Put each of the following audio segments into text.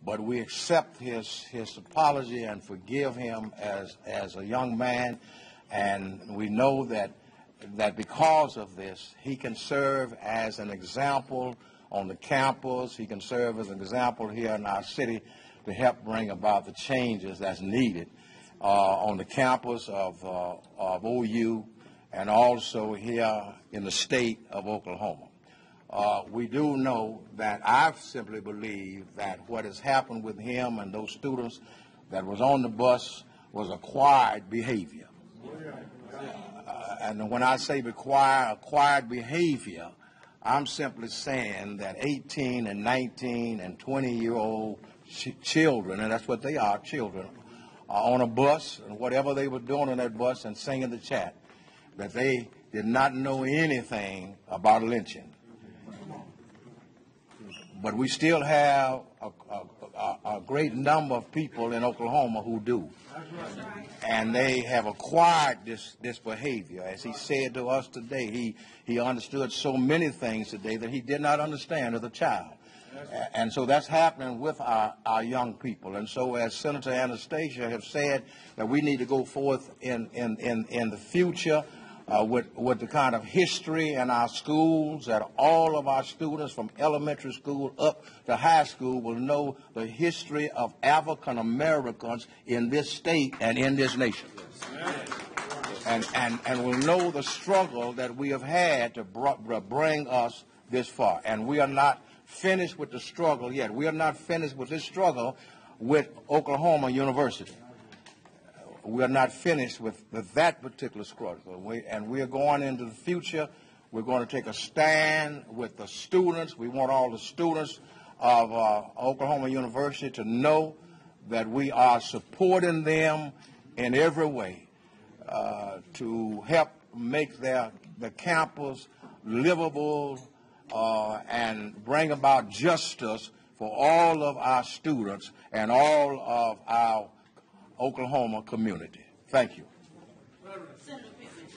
but we accept his apology and forgive him as a young man, and we know that because of this, he can serve as an example on the campus. He can serve as an example here in our city to help bring about the changes that's needed on the campus of OU and also here in the state of Oklahoma. We do know that I simply believe that what has happened with him and those students that was on the bus was acquired behavior. And when I say acquired behavior, I'm simply saying that 18 and 19 and 20-year-old children, and that's what they are, children, are on a bus, and whatever they were doing on that bus and singing the chat, that they did not know anything about lynching. But we still have a great number of people in Oklahoma who do. And they have acquired this behavior. As he said to us today, he understood so many things today that he did not understand as a child. And so that's happening with our young people. And so as Senator Anastasia has said, that we need to go forth in the future with the kind of history in our schools that all of our students from elementary school up to high school will know the history of African Americans in this state and in this nation. And will know the struggle that we have had to bring us this far. And we are not finished with the struggle yet. We are not finished with this struggle with Oklahoma University. We are not finished with that particular struggle. We are going into the future. We're going to take a stand with the students. We want all the students of Oklahoma University to know that we are supporting them in every way to help make the campus livable and bring about justice for all of our students and all of our Oklahoma community. Thank you.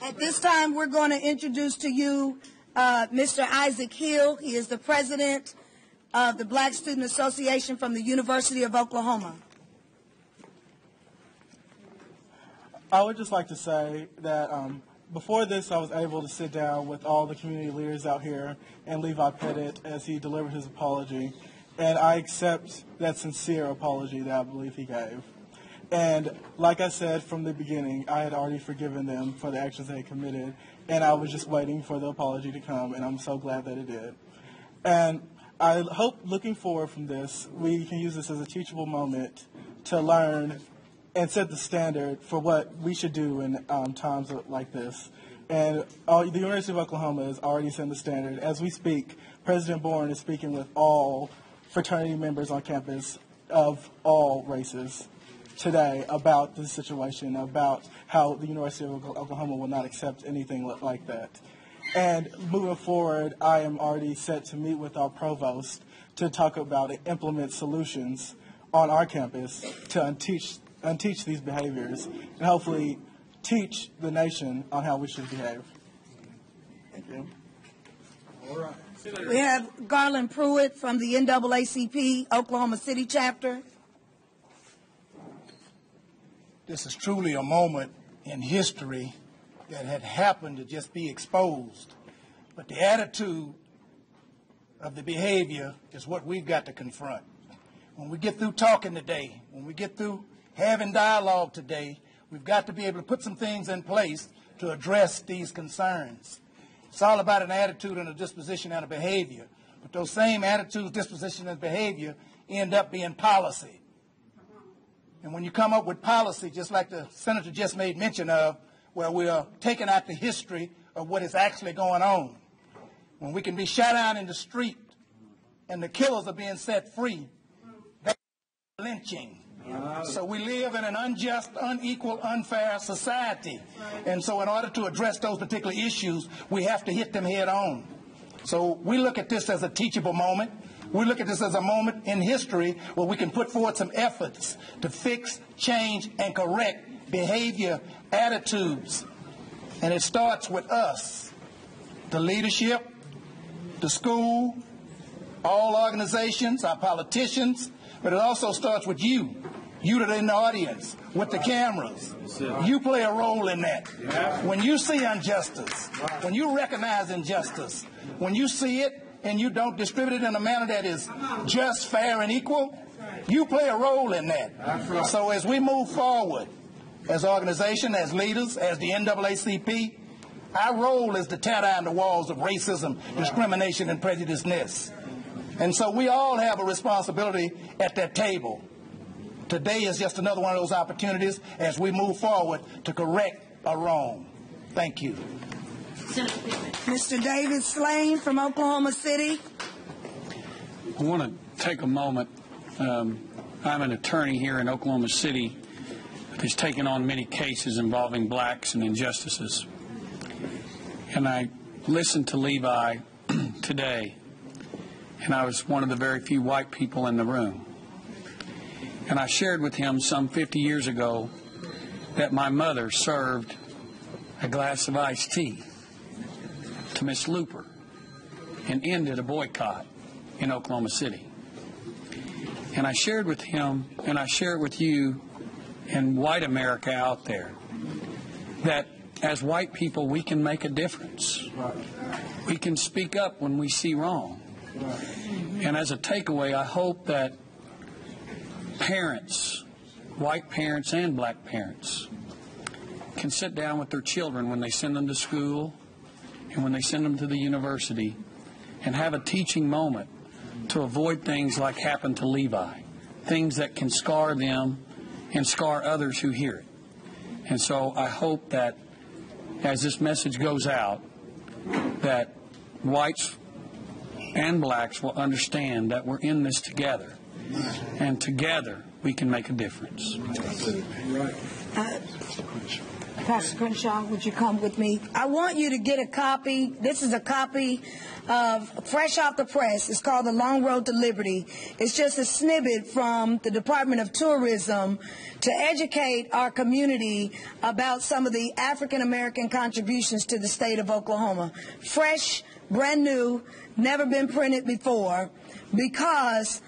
At this time, we're going to introduce to you Mr. Isaac Hill. He is the president of the Black Student Association from the University of Oklahoma. I would just like to say that before this, I was able to sit down with all the community leaders out here and Levi Pattit as he delivered his apology, and I accept that sincere apology that I believe he gave. And like I said from the beginning, I had already forgiven them for the actions they had committed, and I was just waiting for the apology to come, and I'm so glad that it did. And I hope, looking forward from this, we can use this as a teachable moment to learn and set the standard for what we should do in times like this. And the University of Oklahoma is already setting the standard. As we speak, President Bourne is speaking with all fraternity members on campus of all races today about this situation, about how the University of Oklahoma will not accept anything like that. And moving forward, I am already set to meet with our provost to talk about and implement solutions on our campus to unteach these behaviors and hopefully teach the nation on how we should behave. Thank you. All right. We have Garland Pruitt from the NAACP Oklahoma City chapter. This is truly a moment in history that had happened to just be exposed. But the attitude of the behavior is what we've got to confront. When we get through talking today, when we get through having dialogue today, we've got to be able to put some things in place to address these concerns. It's all about an attitude and a disposition and a behavior. But those same attitudes, disposition, and behavior end up being policy. And when you come up with policy, just like the senator just made mention of, where we are taking out the history of what is actually going on, when we can be shot down in the street and the killers are being set free, that's lynching. So we live in an unjust, unequal, unfair society. And so in order to address those particular issues, we have to hit them head on. So we look at this as a teachable moment. We look at this as a moment in history where we can put forward some efforts to fix, change, and correct behavior, attitudes. And it starts with us, the leadership, the school, all organizations, our politicians, But it also starts with you that are in the audience, with the cameras. You play a role in that. When you see injustice, when you recognize injustice, when you see it and you don't distribute it in a manner that is just, fair, and equal, you play a role in that. So as we move forward, as an organization, as leaders, as the NAACP, our role is to tear down the walls of racism, discrimination, and prejudiceness. And so we all have a responsibility at that table. Today is just another one of those opportunities as we move forward to correct a wrong. Thank you. Mr. David Slane from Oklahoma City. I want to take a moment. I'm an attorney here in Oklahoma City who's taken on many cases involving blacks and injustices. And I listened to Levi today, and I was one of the very few white people in the room. And I shared with him some 50 years ago that my mother served a glass of iced tea to Miss Looper and ended a boycott in Oklahoma City. And I shared with him, and I share it with you and white America out there, that as white people we can make a difference. We can speak up when we see wrong. And as a takeaway, I hope that parents, white parents and black parents, can sit down with their children when they send them to school and when they send them to the university and have a teaching moment to avoid things like happened to Levi, things that can scar them and scar others who hear it. And so I hope that as this message goes out, that whites and blacks will understand that we're in this together. And together, we can make a difference. Pastor Crenshaw, would you come with me? I want you to get a copy. This is a copy of fresh off the press. It's called The Long Road to Liberty. It's just a snippet from the Department of Tourism to educate our community about some of the African American contributions to the state of Oklahoma. Fresh, brand new, never been printed before, because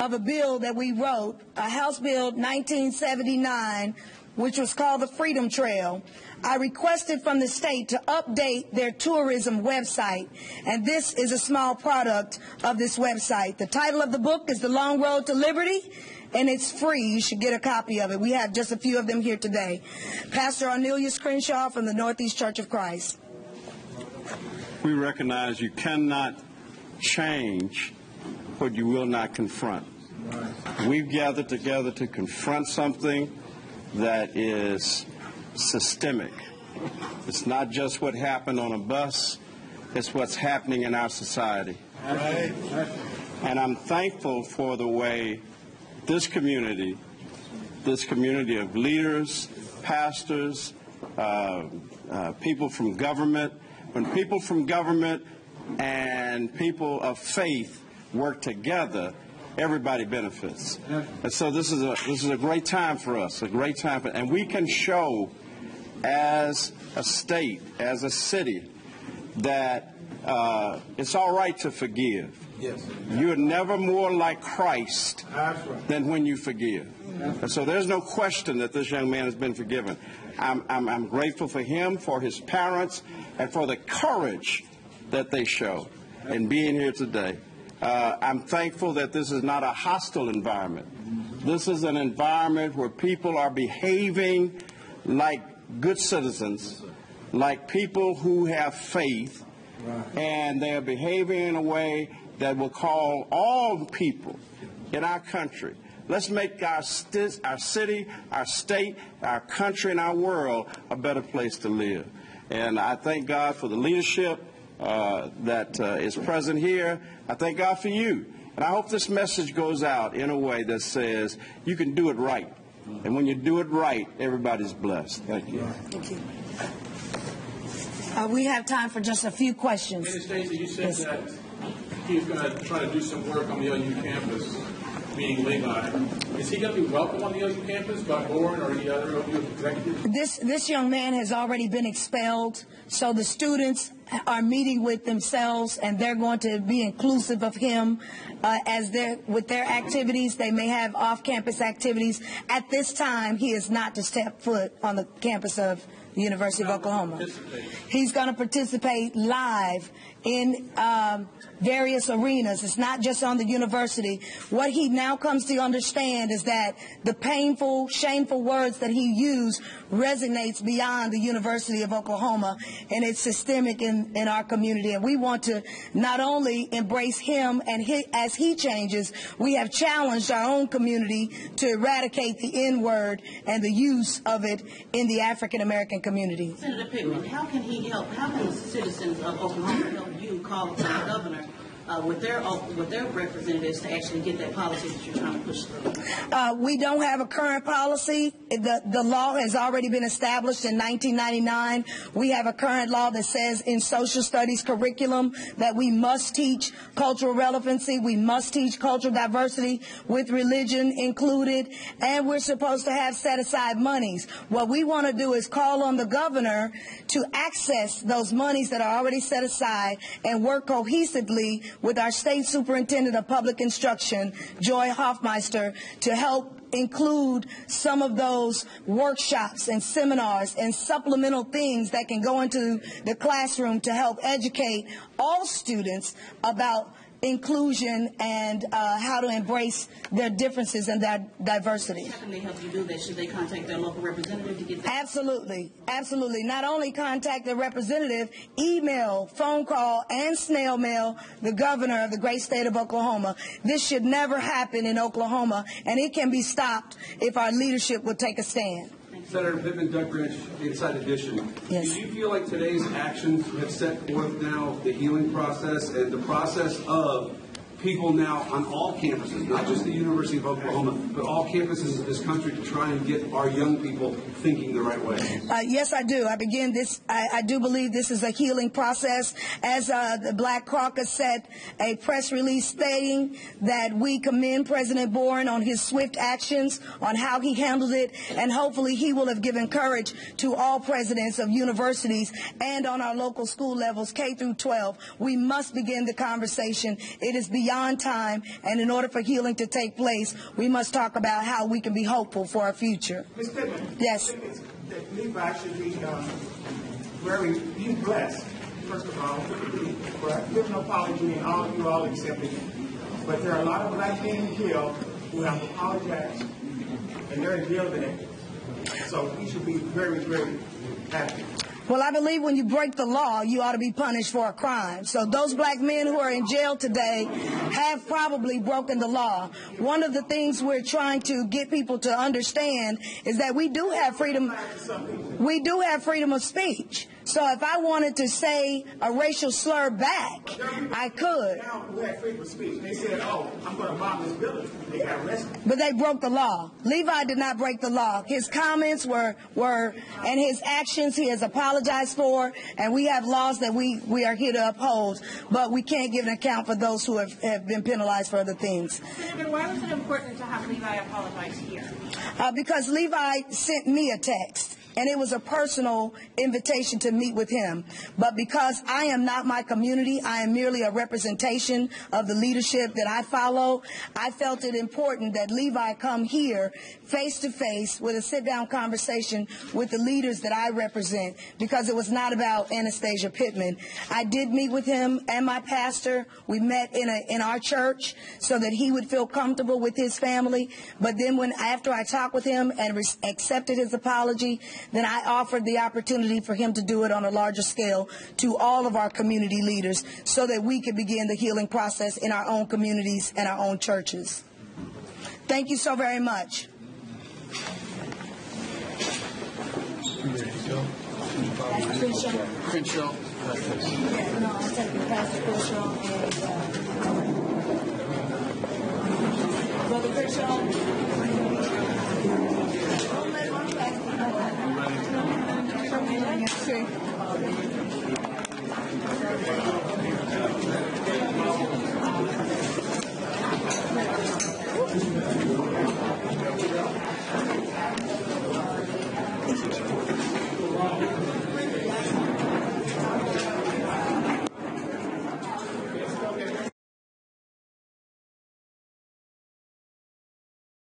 of a bill that we wrote, a House Bill 1979, which was called the Freedom Trail. I requested from the state to update their tourism website, and this is a small product of this website. The title of the book is The Long Road to Liberty, and it's free. You should get a copy of it. We have just a few of them here today. Pastor Arnelius Crenshaw from the Northeast Church of Christ. We recognize you cannot change what you will not confront. We've gathered together to confront something that is systemic. It's not just what happened on a bus, it's what's happening in our society. And I'm thankful for the way this community of leaders, pastors, people from government, when people from government and people of faith work together, everybody benefits. And so this is a great time for us, a great time, and we can show as a state, as a city, that it's all right to forgive. Yes. You're never more like Christ than when you forgive. And so there's no question that this young man has been forgiven. I'm grateful for him, for his parents, and for the courage that they show in being here today. I'm thankful that this is not a hostile environment. This is an environment where people are behaving like good citizens, like people who have faith, and they're behaving in a way that will call all people in our country. Let's make our city, our state, our country, and our world a better place to live. And I thank God for the leadership that is present here. I thank God for you. And I hope this message goes out in a way that says you can do it right. And when you do it right, everybody's blessed. Thank you. Thank you. We have time for just a few questions. Ms. Stacey, you said that he's going to try to do some work on the OU campus, meaning Levi. Is he going to be welcome on the OU campus by Bourne or any other OU executive? This young man has already been expelled, so the students are meeting with themselves, and they're going to be inclusive of him with their activities. They may have off-campus activities. At this time, he is not to step foot on the campus of the University of Oklahoma. He's going to participate live in various arenas. It's not just on the university. What he now comes to understand is that the painful, shameful words that he used resonates beyond the University of Oklahoma, and it's systemic in our community. And we want to not only embrace him and as he changes, we have challenged our own community to eradicate the N-word and the use of it in the African American community. Senator Pittman, how can he help? How can citizens of Oklahoma help you call upon the governor with their representatives to actually get that policy that you're trying to push through? We don't have a current policy. The law has already been established in 1999. We have a current law that says in social studies curriculum that we must teach cultural relevancy, we must teach cultural diversity with religion included, and we're supposed to have set aside monies. What we want to do is call on the governor to access those monies that are already set aside and work cohesively with our state superintendent of public instruction, Joy Hoffmeister, to help include some of those workshops and seminars and supplemental things that can go into the classroom to help educate all students about inclusion and how to embrace their differences and their diversity. How can they help you do that? Should they contact their local representative to get that? Absolutely. Absolutely. Not only contact the representative, email, phone call, and snail mail the governor of the great state of Oklahoma. This should never happen in Oklahoma, and it can be stopped if our leadership will take a stand. Senator Pittman, Doug Branch, Inside Edition. Yes. Do you feel like today's actions have set forth now the healing process and the process of people now on all campuses, not just the University of Oklahoma, but all campuses of this country to try and get our young people thinking the right way? Yes, I do. I do believe this is a healing process. As the Black Caucus said, a press release stating that we commend President Boren on his swift actions, on how he handled it, and hopefully he will have given courage to all presidents of universities and on our local school levels, K through 12. We must begin the conversation. It is beyond time, and in order for healing to take place, we must talk about how we can be hopeful for our future. Ms. Pittman, yes. Levi should be he's blessed, first of all, for giving an apology, and all of you all accepted it. But there are a lot of black men killed who have apologized, and they're in jail today. So he should be very, very happy. Well, I believe when you break the law, you ought to be punished for a crime. So those black men who are in jail today have probably broken the law. One of the things we're trying to get people to understand is that we do have freedom. We do have freedom of speech. So if I wanted to say a racial slur back, I could. Now who had freedom of speech? They said, "Oh, I'm going to bomb this building." They got arrested. But they broke the law. Levi did not break the law. His comments were and his actions he has apologized for, and we have laws that we are here to uphold, but we can't give an account for those who have been penalized for other things. Senator, why was it important to have Levi apologize here? Because Levi sent me a text. And it was a personal invitation to meet with him. But because I am not my community, I am merely a representation of the leadership that I follow, I felt it important that Levi come here face to face with a sit-down conversation with the leaders that I represent, because it was not about Anastasia Pittman. I did meet with him and my pastor. We met in our church so that he would feel comfortable with his family. But then after I talked with him and accepted his apology, then I offered the opportunity for him to do it on a larger scale to all of our community leaders so that we could begin the healing process in our own communities and our own churches. Thank you so very much. Crenshaw. No, I'm taking Pastor Crenshaw and Brother Crenshaw.